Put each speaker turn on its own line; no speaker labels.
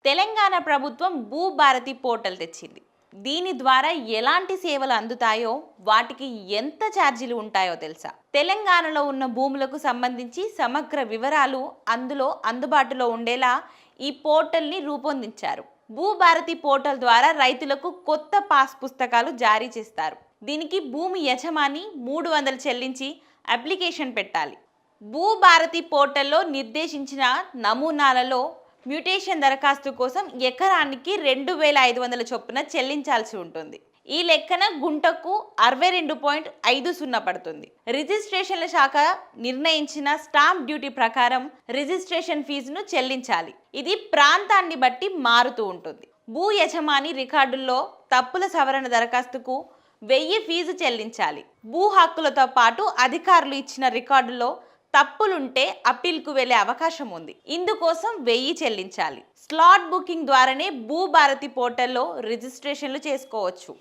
తెలంగాణ ప్రభుత్వం భూభారతి పోర్టల్ తెచ్చింది. దీని ద్వారా ఎలాంటి సేవలు అందుతాయో, వాటికి ఎంత ఛార్జీలు ఉంటాయో తెలుసా? తెలంగాణలో ఉన్న భూములకు సంబంధించి సమగ్ర వివరాలు అందులో అందుబాటులో ఉండేలా ఈ పోర్టల్ని రూపొందించారు. భూభారతి పోర్టల్ ద్వారా రైతులకు కొత్త పాస్ పుస్తకాలు జారీ చేస్తారు. దీనికి భూమి యజమాని 300 చెల్లించి అప్లికేషన్ పెట్టాలి. భూభారతి పోర్టల్లో నిర్దేశించిన నమూనాలలో మ్యూటేషన్ దరఖాస్తు కోసం ఎకరానికి 2500 చొప్పున చెల్లించాల్సి ఉంటుంది. ఈ లెక్కన గుంటకు 62.50 పడుతుంది. రిజిస్ట్రేషన్ల శాఖ నిర్ణయించిన స్టాంప్ డ్యూటీ ప్రకారం రిజిస్ట్రేషన్ ఫీజును చెల్లించాలి. ఇది ప్రాంతాన్ని బట్టి మారుతూ ఉంటుంది. భూ యజమాని రికార్డుల్లో తప్పుల సవరణ దరఖాస్తుకు 1000 ఫీజు చెల్లించాలి. భూ హక్కులతో పాటు అధికారులు ఇచ్చిన రికార్డులో తప్పులుంటే అప్పీల్కు వెళ్లే అవకాశం ఉంది. ఇందుకోసం 1000 చెల్లించాలి. స్లాట్ బుకింగ్ ద్వారానే భూభారతి పోర్టల్లో రిజిస్ట్రేషన్లు చేసుకోవచ్చు.